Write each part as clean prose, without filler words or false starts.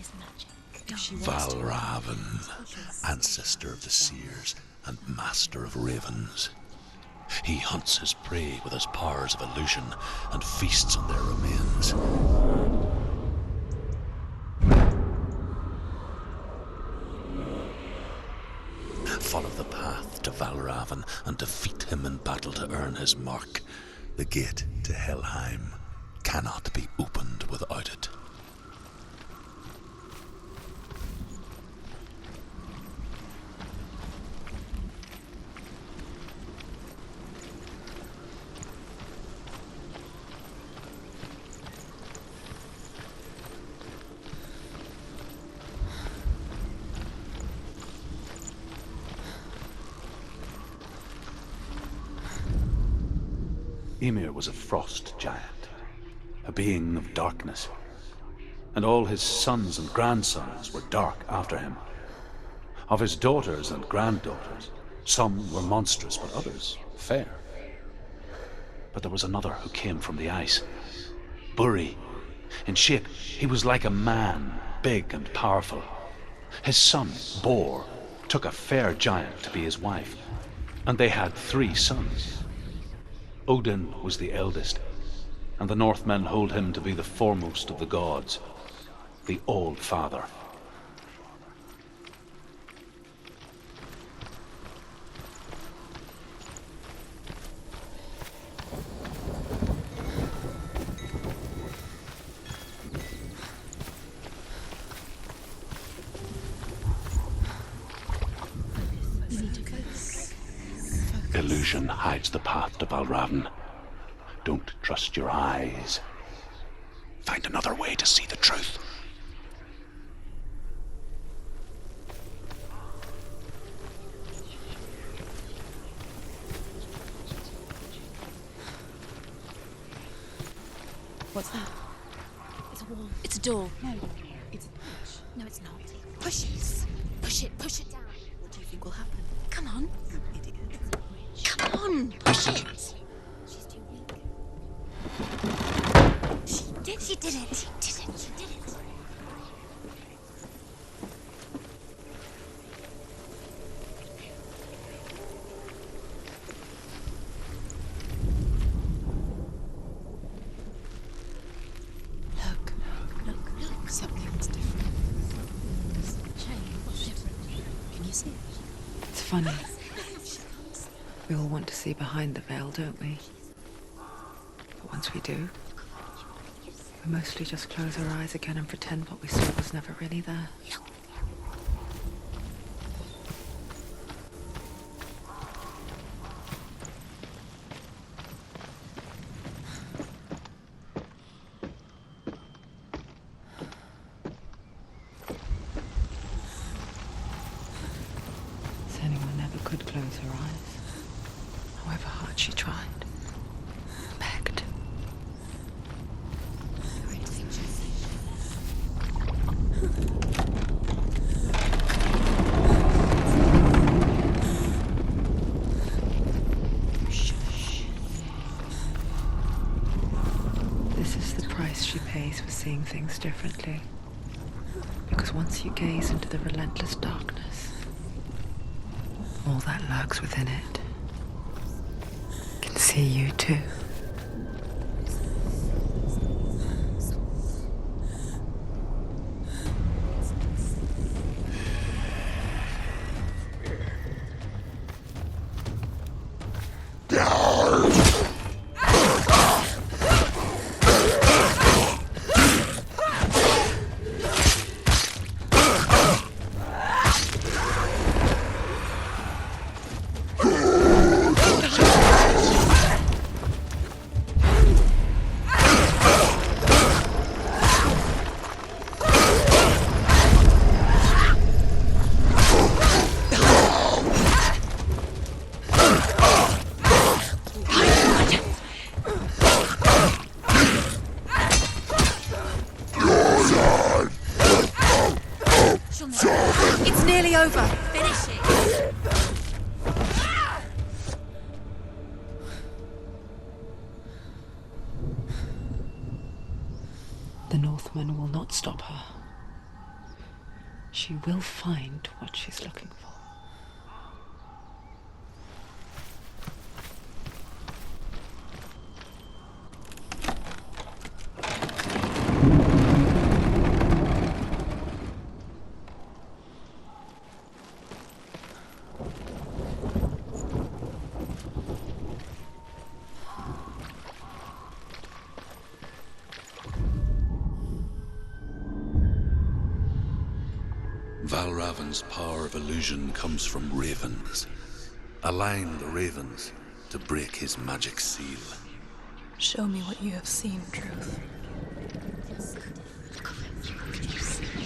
is magic. Valravyn, ancestor of the seers and master of ravens. He hunts his prey with his powers of illusion and feasts on their remains. Follow the path to Valravyn and defeat him in battle to earn his mark. The gate to Helheim cannot be opened without it. Ymir was a frost giant, a being of darkness, and all his sons and grandsons were dark after him. Of his daughters and granddaughters, some were monstrous, but others fair. But there was another who came from the ice. Buri. In shape, he was like a man, big and powerful. His son, Bor, took a fair giant to be his wife, and they had 3 sons. Odin was the eldest, and the Northmen hold him to be the foremost of the gods, the All-Father. Illusion hides the path to Valravyn. Don't trust your eyes. Find another way to see the truth. What's that? It's a wall. It's a door. No, it's a push. No, it's not. Push it. Push it. Push it down. What do you think will happen? Come on. You idiot. Come on. Push it. She's too weak. She did it. She did it. Look. Something's different. What's different? Can you see it? It's funny. We all want to see behind the veil, don't we? But once we do, we mostly just close our eyes again and pretend what we saw was never really there. Senua never could close her eyes, however hard she tried. Begged. This is the price she pays for seeing things differently. Because once you gaze into the relentless darkness, all that lurks within it can see you too. It's nearly over. Finish it. The Northmen will not stop her. she will find what she's looking for. Valravyn's power of illusion comes from ravens. Align the ravens to break his magic seal. Show me what you have seen, Truth.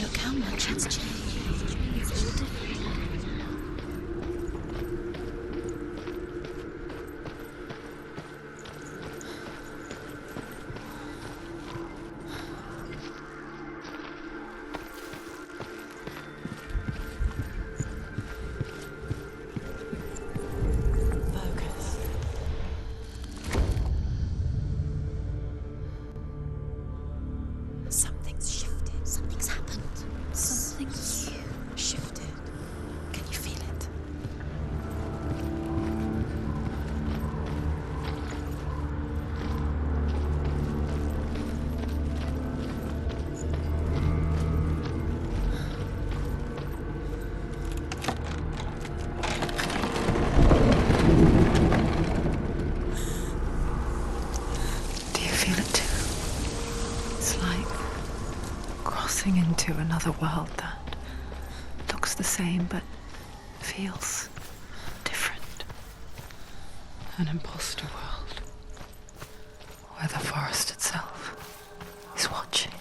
Look how much it's changed. It's all different. Something's shifted. Something's happened. Something's shifted. Can you feel it? Do you feel it too? It's like crossing into another world that looks the same but feels different. An imposter world where the forest itself is watching.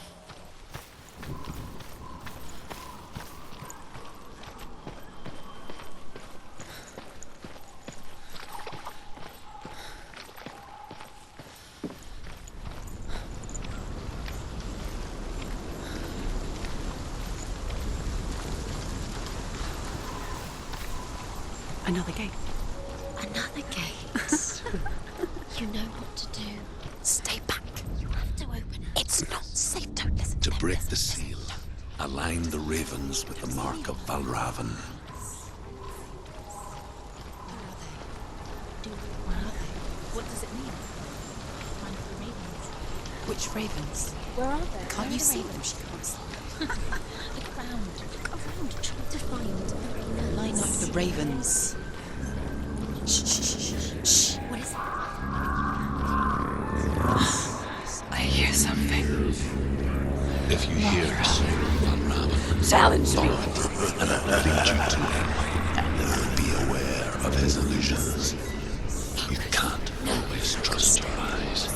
Another gate. Another gate. You know what to do. Stay back. You have to open it. It's not safe. Don't listen To them. break Listen, the listen. seal, align the ravens with the mark of Valravyn. Where are they? What does it mean? Find the ravens. Which ravens? Where are they? Can't you see them? She can't see. Look around. Look around. Try to find the ravens. Line up the ravens. Shh, shh, shh, shh, shh. What is it? I hear something. If you hear the soul of Valravyn, Challenge me. follow it, and it will lead you to him. Be aware of his illusions. You can't always trust your eyes.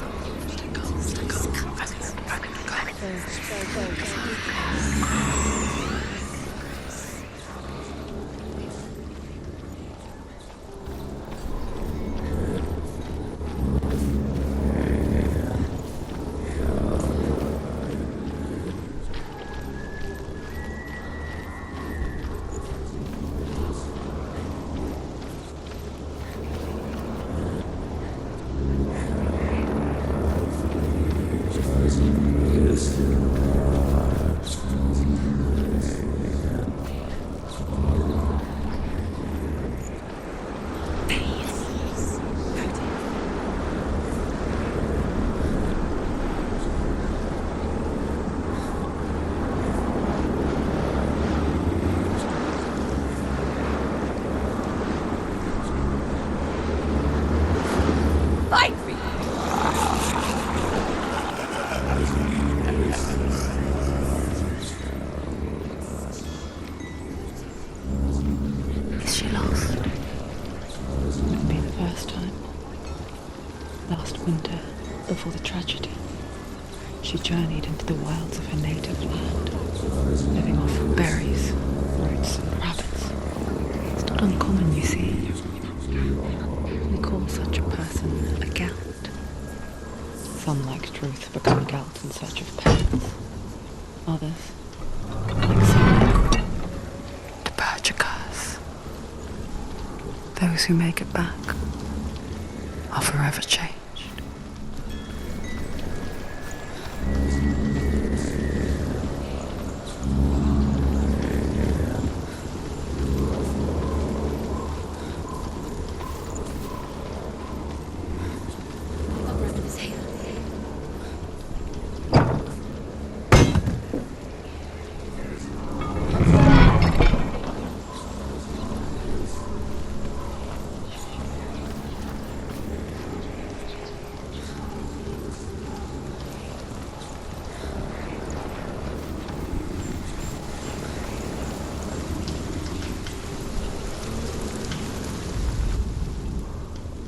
Fight me. Is she lost? It'd be the first time. Last winter, before the tragedy, she journeyed into the wilds of her native land, living off of berries, roots, and rabbits. It's not uncommon, you see. We call such a person a gout. Some, like Truth, become gout in search of parents. Others, like Senua, to purge a curse. Those who make it back are forever changed.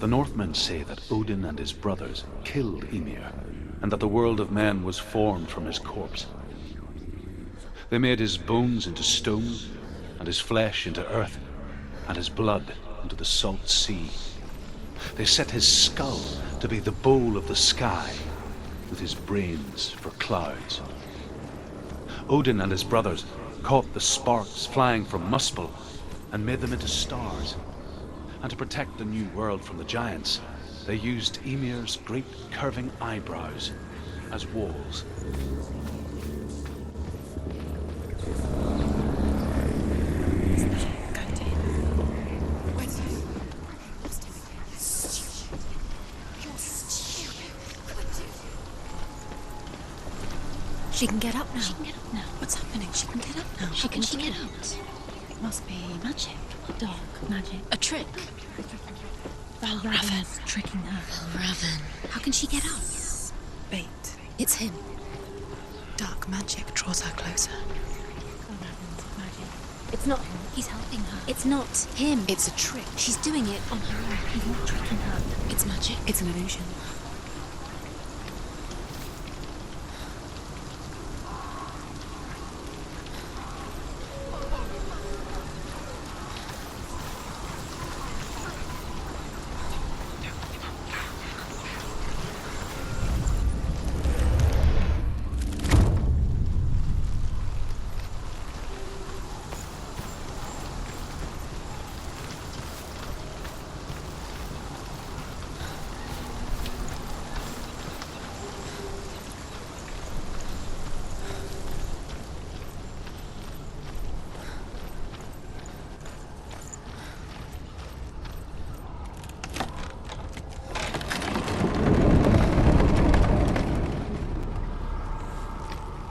The Northmen say that Odin and his brothers killed Ymir, and that the world of men was formed from his corpse. They made his bones into stone, and his flesh into earth, and his blood into the salt sea. They set his skull to be the bowl of the sky, with his brains for clouds. Odin and his brothers caught the sparks flying from Muspel and made them into stars. And to protect the new world from the giants, they used Ymir's great curving eyebrows as walls. She can get up now. She can get up now. What's happening? She can get up now. She can get out. It must be magic. Dark magic. A trick. Valravyn. Tricking her. Valravyn. How can she get up? Bait. It's him. Dark magic draws her closer. Valravyn's magic. It's not him. He's helping her. It's not him. It's a trick. She's doing it on her own. He's not tricking her. It's magic. It's an illusion.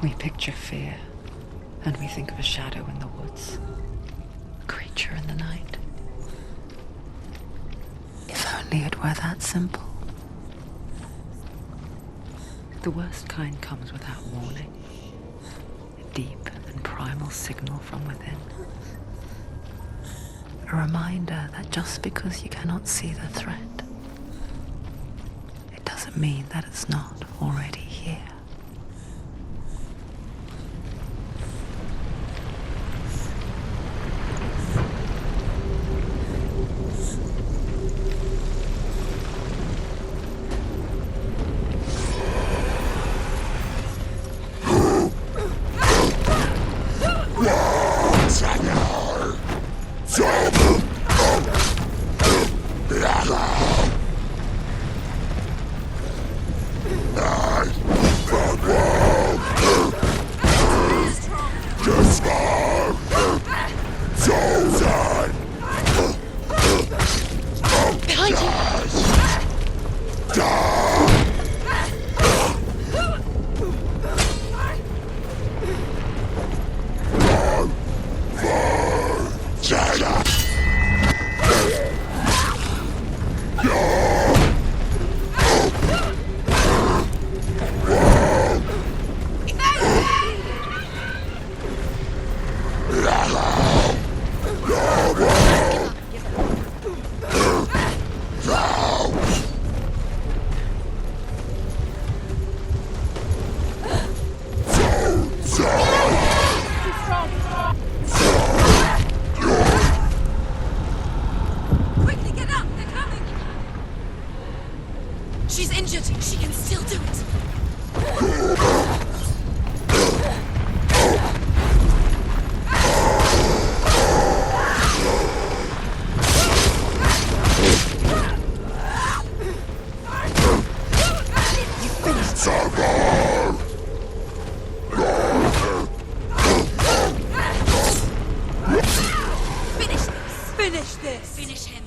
We picture fear, and we think of a shadow in the woods, a creature in the night. If only it were that simple. The worst kind comes without warning, a deep and primal signal from within. A reminder that just because you cannot see the threat, it doesn't mean that it's not already here. She's injured. She can still do it. You finished. Finish this. Finish this. Finish him.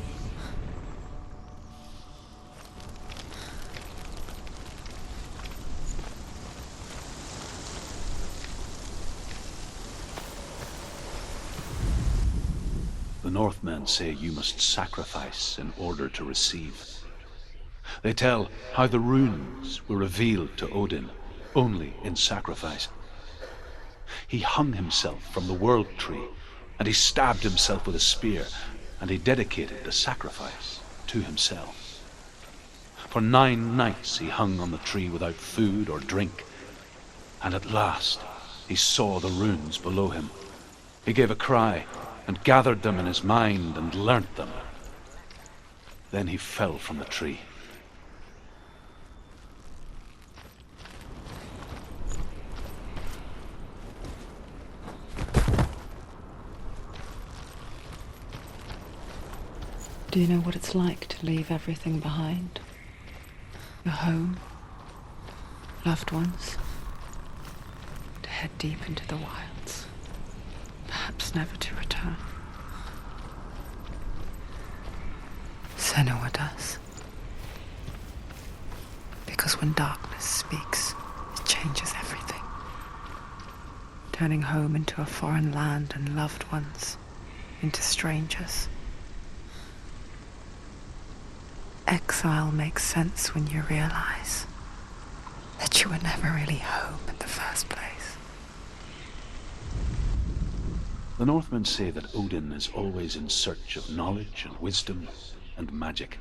The Northmen say you must sacrifice in order to receive. They tell how the runes were revealed to Odin only in sacrifice. He hung himself from the world tree, and he stabbed himself with a spear, and he dedicated the sacrifice to himself. For 9 nights he hung on the tree without food or drink, and at last he saw the runes below him. He gave a cry and gathered them in his mind and learnt them. Then he fell from the tree. Do you know what it's like to leave everything behind? Your home, loved ones, to head deep into the wilds, perhaps never to return. Senua does. Because when darkness speaks, it changes everything, turning home into a foreign land and loved ones into strangers. Exile makes sense when you realize that you were never really home in the first place. The Northmen say that Odin is always in search of knowledge and wisdom and magic.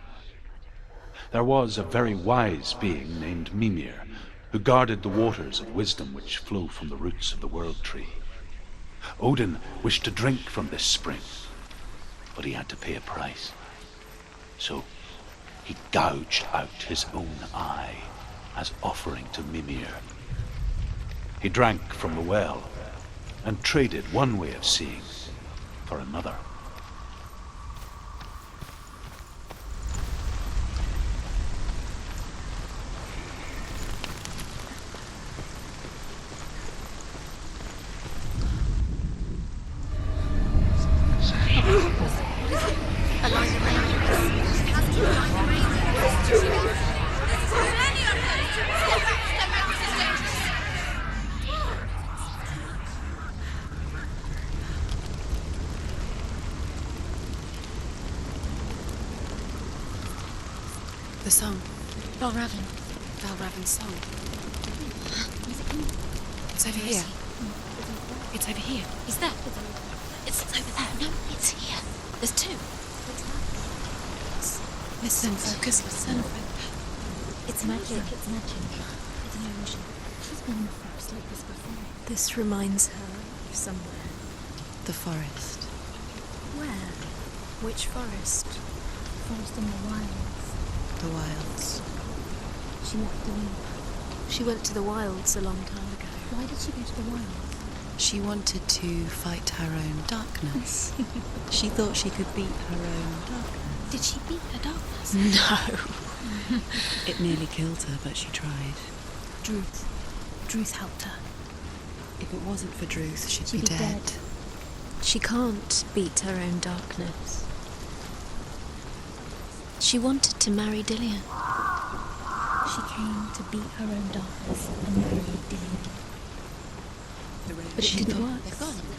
There was a very wise being named Mimir who guarded the waters of wisdom which flow from the roots of the world tree. Odin wished to drink from this spring, but he had to pay a price. So he gouged out his own eye as offering to Mimir. He drank from the well and traded one way of seeing for another. The song. Valravyn. Valravyn's song. It's over here. It's over here. Is that? It's over there. No, it's here. There's 2. Listen, focus, listen. It's magic. It's magic. It's an illusion. She's been in the forest like this before. This reminds her of somewhere. The forest. Where? Which forest? Forest in the wilds. The wilds. She left the wind. She went to the wilds a long time ago. Why did she go to the wilds? She wanted to fight her own darkness. She thought she could beat her own darkness. Did she beat her darkness? No. It nearly killed her, but she tried. Druth. Druth helped her. If it wasn't for Druth, she'd She'd be be dead. dead. She can't beat her own darkness. She wanted to marry Dillian. She came to beat her own darkness and marry Dillian. But it didn't work.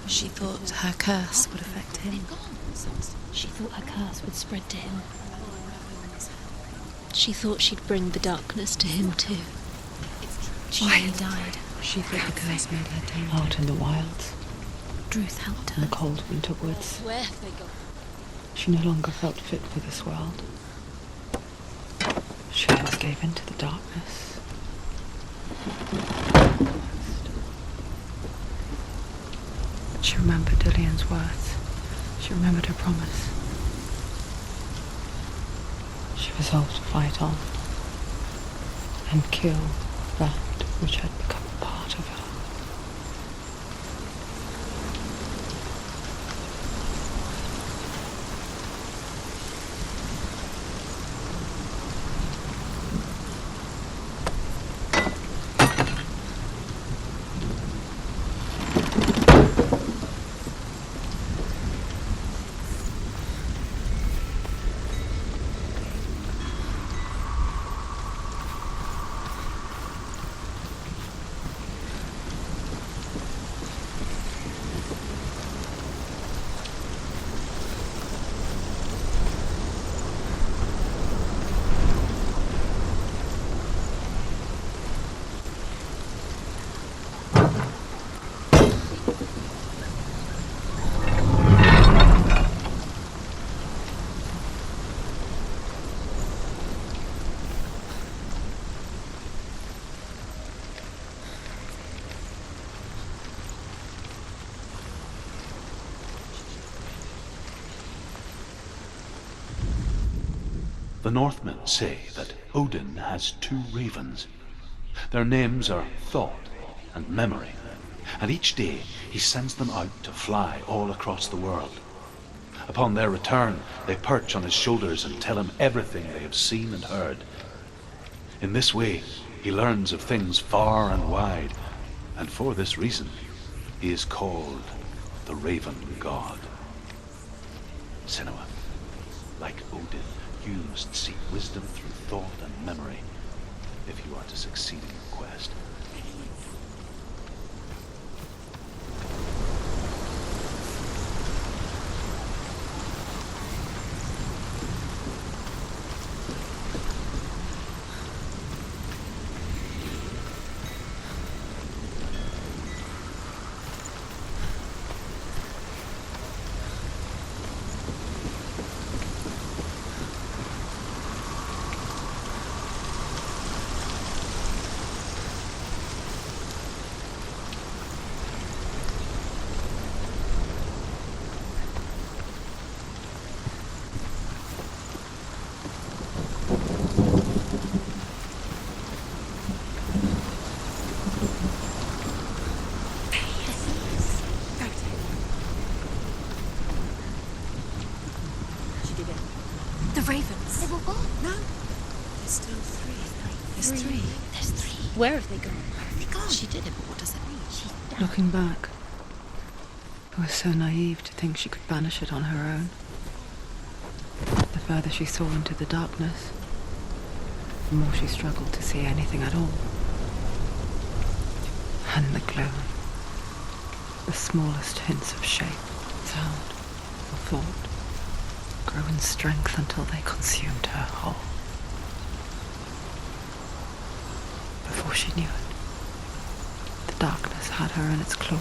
She thought her curse would affect him. She thought her curse would spread to him. She thought she'd bring the darkness to him too. She nearly died. She thought the curse made her tainted. Out in the wilds, Druth helped in her. the cold winter woods, Where have they gone? she no longer felt fit for this world. She almost gave in to the darkness. She remembered Dillian's words. She remembered her promise. She resolved to fight on and kill that which had become a part of her. The Northmen say that Odin has two ravens. Their names are Thought and Memory, and each day he sends them out to fly all across the world. Upon their return, they perch on his shoulders and tell him everything they have seen and heard. In this way, he learns of things far and wide, and for this reason, he is called the Raven God. Senua, like Odin, you must seek wisdom through thought and memory if you are to succeed in your quest. The ravens. They were gone. No. There's still three. There's three. There's three. Where have they gone? Where have they gone? She did it, but what does it mean? She's down. Looking back, I was so naive to think she could banish it on her own. The further she saw into the darkness, the more she struggled to see anything at all. And the gloom, the smallest hints of shape, sound, or thought, grow in strength until they consumed her whole. Before she knew it, the darkness had her in its claws.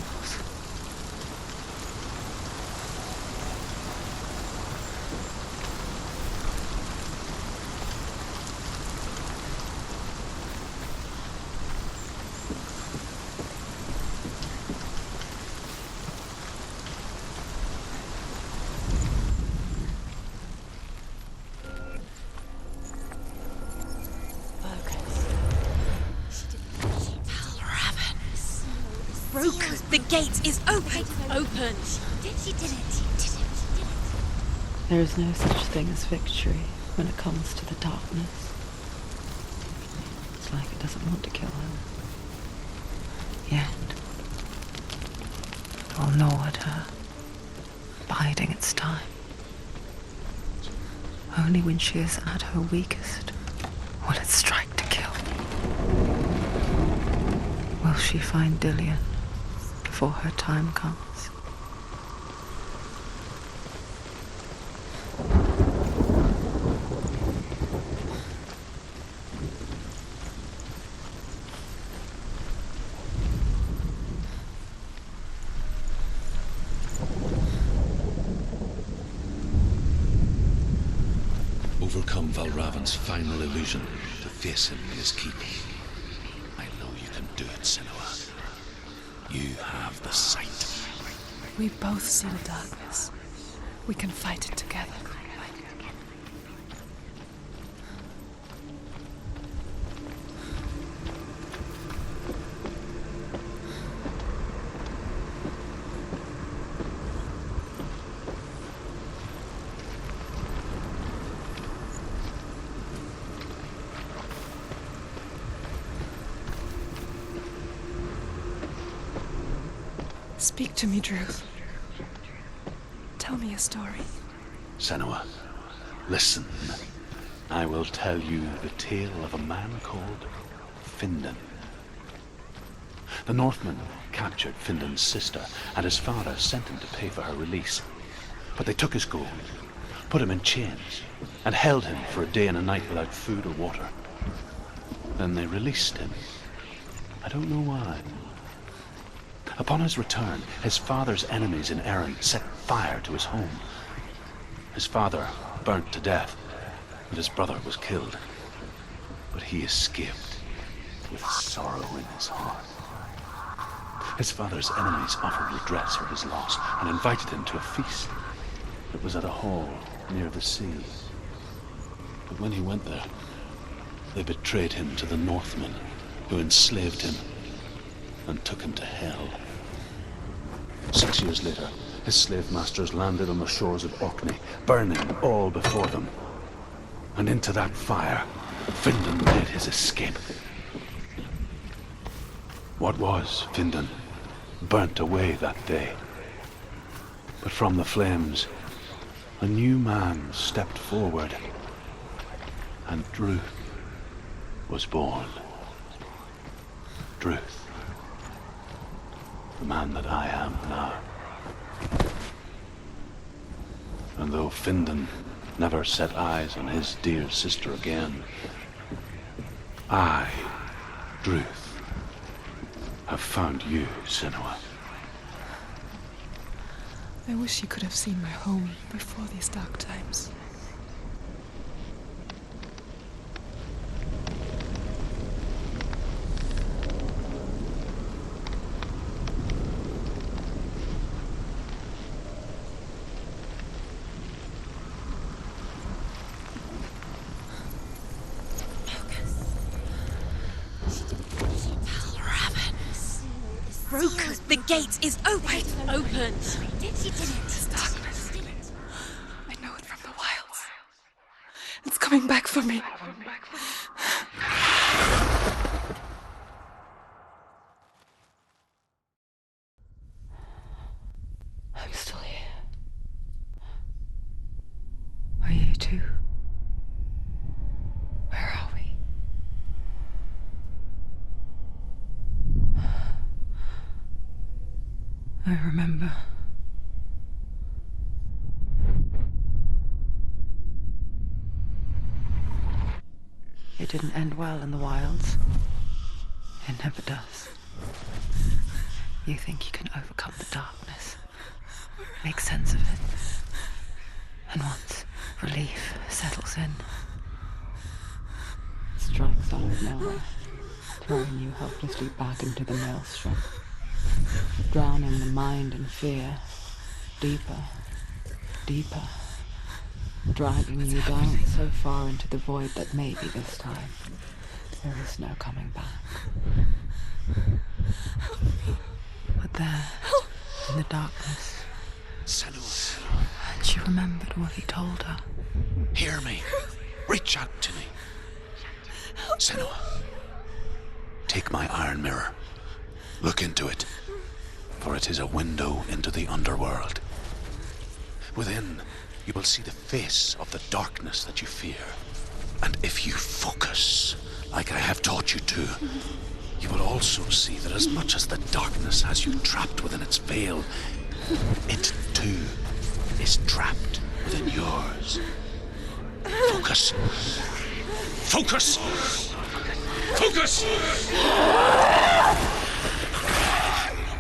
Broken. The gate is open. Open. She did it. There is no such thing as victory when it comes to the darkness. It's like it doesn't want to kill her. Yet, it will gnaw at her, biding its time. Only when she is at her weakest will it strike to kill. Will she find Dillion before her time comes? Overcome Valravyn's final illusion to face him in his keep. I know you can do it, Senua. You have the sight. We both see the darkness. We can fight it together. Speak to me, Drew. Tell me a story. Senua, listen. I will tell you the tale of a man called Findan. The Northmen captured Findan's sister, and his father sent him to pay for her release. But they took his gold, put him in chains, and held him for a day and a night without food or water. Then they released him. I don't know why. Upon his return, his father's enemies in Erin set fire to his home. His father burnt to death, and his brother was killed. But he escaped with sorrow in his heart. His father's enemies offered redress for his loss and invited him to a feast. It was at a hall near the sea. But when he went there, they betrayed him to the Northmen, who enslaved him and took him to hell. 6 years later, his slave masters landed on the shores of Orkney, burning all before them. And into that fire, Findan made his escape. What was Findan burnt away that day. But from the flames, a new man stepped forward, and Druth was born. Druth, the man that I am now. And though Findan never set eyes on his dear sister again, I, Druth, have found you, Senua. I wish you could have seen my home before these dark times. Broken. The gate is open. Open. It's darkness. I know it from the wilds. It's coming back for me. I'm still here. Are you too? Where are we? I remember. It didn't end well in the wilds. It never does. You think you can overcome the darkness, make sense of it, and once relief settles in, it strikes out of nowhere, throwing you helplessly back into the maelstrom, drowning the mind in fear, deeper, deeper, dragging you down so far into the void that maybe this time there is no coming back. But there, in the darkness, Senua, and she remembered what he told her. hear me. Reach out to me. Senua, take my iron mirror. Look into it, for it is a window into the underworld. Within, you will see the face of the darkness that you fear. And if you focus, like I have taught you to, you will also see that as much as the darkness has you trapped within its veil, it too is trapped within yours. Focus. Focus! Focus!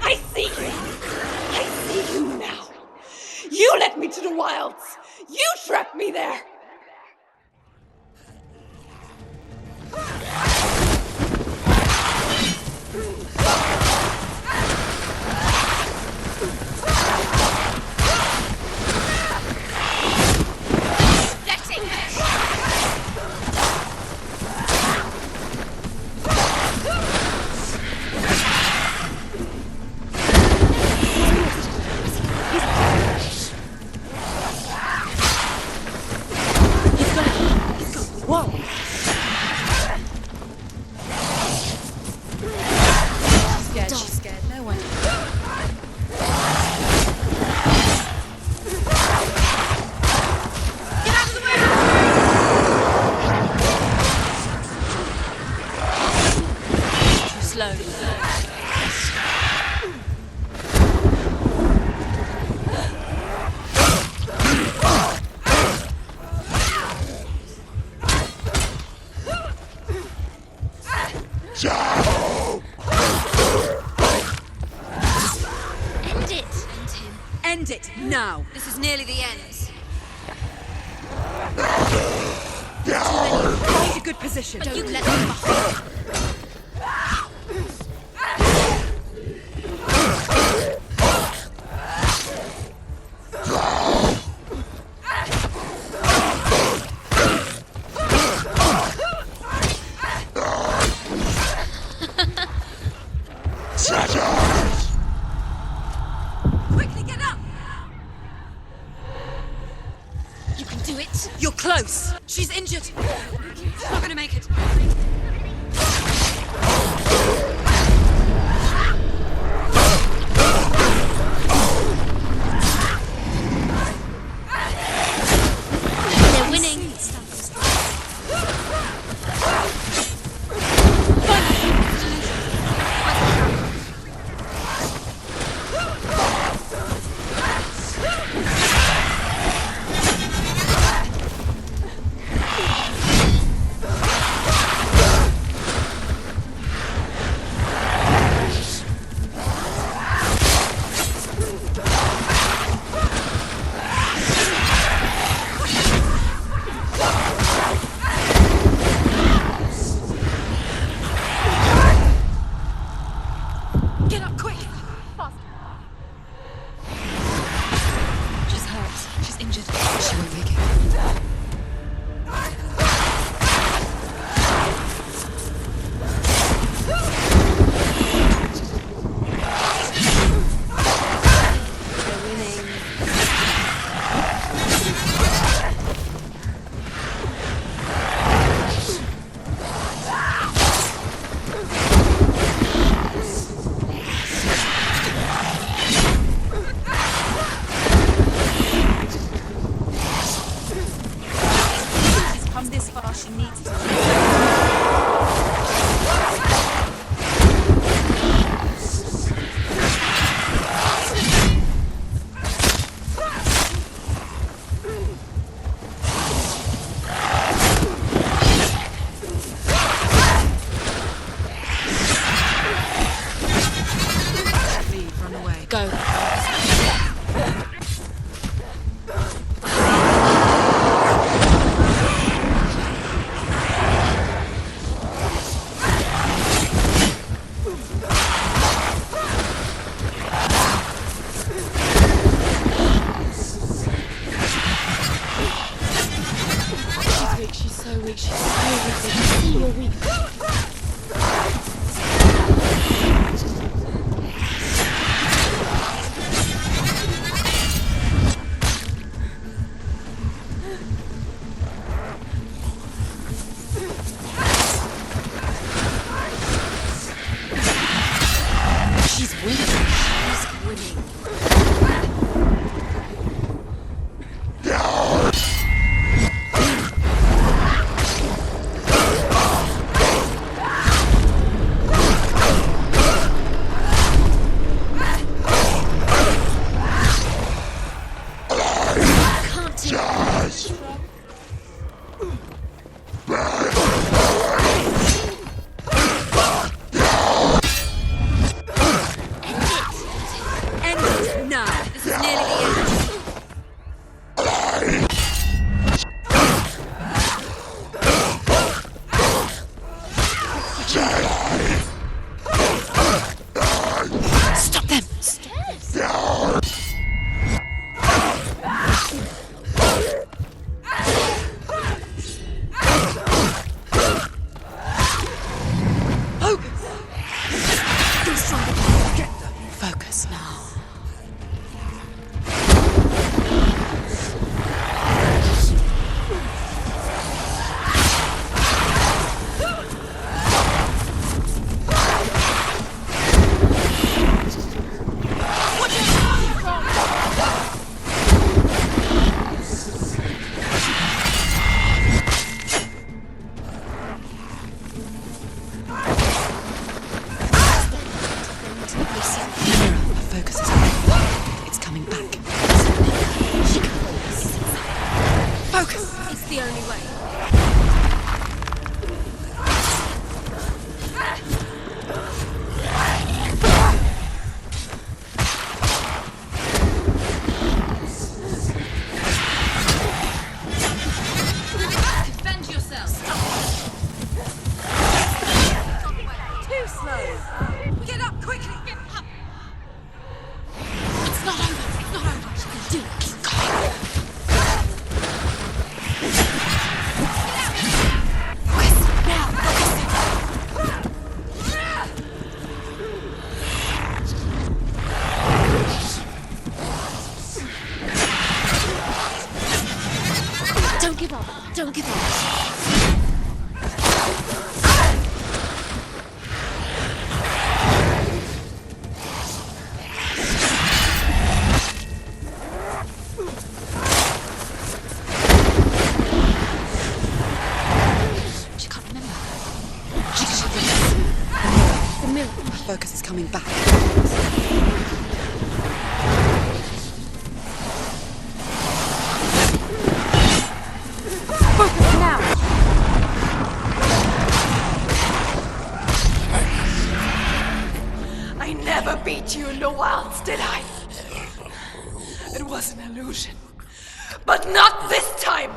I see you! I see you now! You led me to the wilds! You trapped me there! End it now. This is nearly the end. Find a good position. Don't let them behind. it! You're close! She's injured! She's not gonna make it! They're winning! give up. Don't give up. She can't remember. She should remember. The mirror. My focus is coming back. Focus now. I never beat you in the wilds, did I? It was an illusion. But not this time!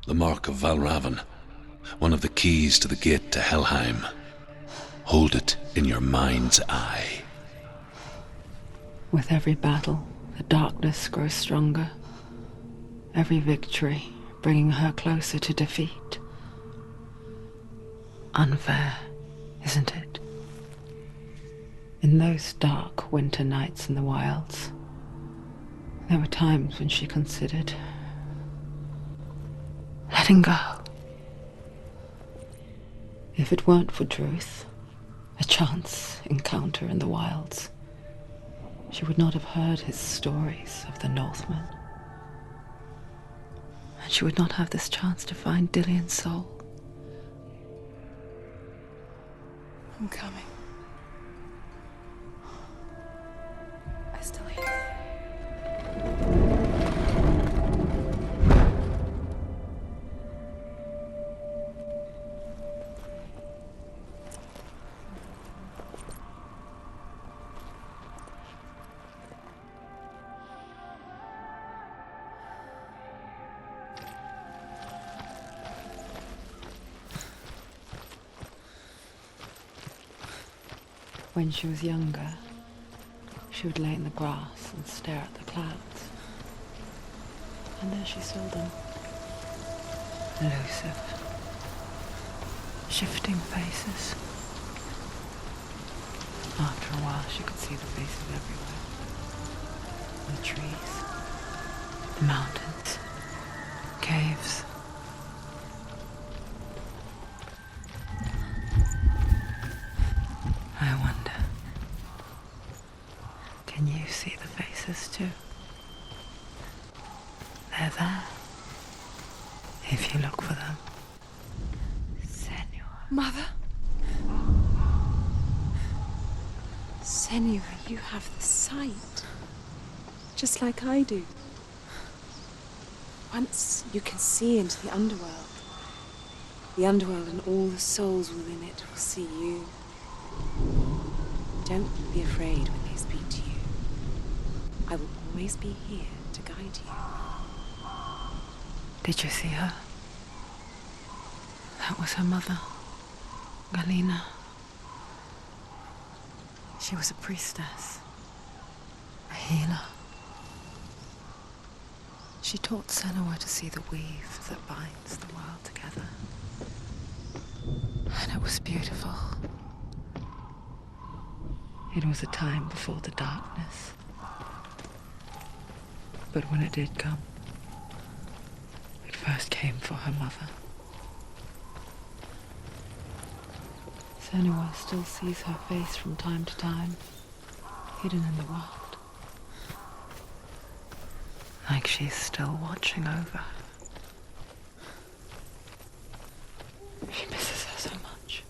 The mark of Valravyn, one of the keys to the gate to Helheim. Hold it in your mind's eye. With every battle, the darkness grows stronger. Every victory bringing her closer to defeat. Unfair, isn't it? In those dark winter nights in the wilds, there were times when she considered letting go. If it weren't for Druth, a chance encounter in the wilds, she would not have heard his stories of the Northmen. And she would not have this chance to find Dillion's soul. I'm coming. I still hear you. When she was younger, she would lay in the grass and stare at the clouds. And there she saw them. Elusive, shifting faces. After a while, she could see the faces everywhere. The trees, the mountains, caves. I wonder, can you see the faces too? They're there, if you look for them. Senua. Mother? Senua, you have the sight. Just like I do. Once you can see into the underworld and all the souls within it will see you. Don't be afraid when they speak to you. I will always be here to guide you. Did you see her? That was her mother, Galena. She was a priestess, a healer. She taught Senua to see the weave that binds the world together. And it was beautiful. It was a time before the darkness. But when it did come, it first came for her mother. Senua still sees her face from time to time, hidden in the world. Like she's still watching over her. She misses her so much.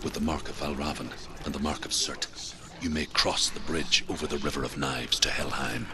With the mark of Valravyn and the mark of Surt, you may cross the bridge over the River of Knives to Helheim.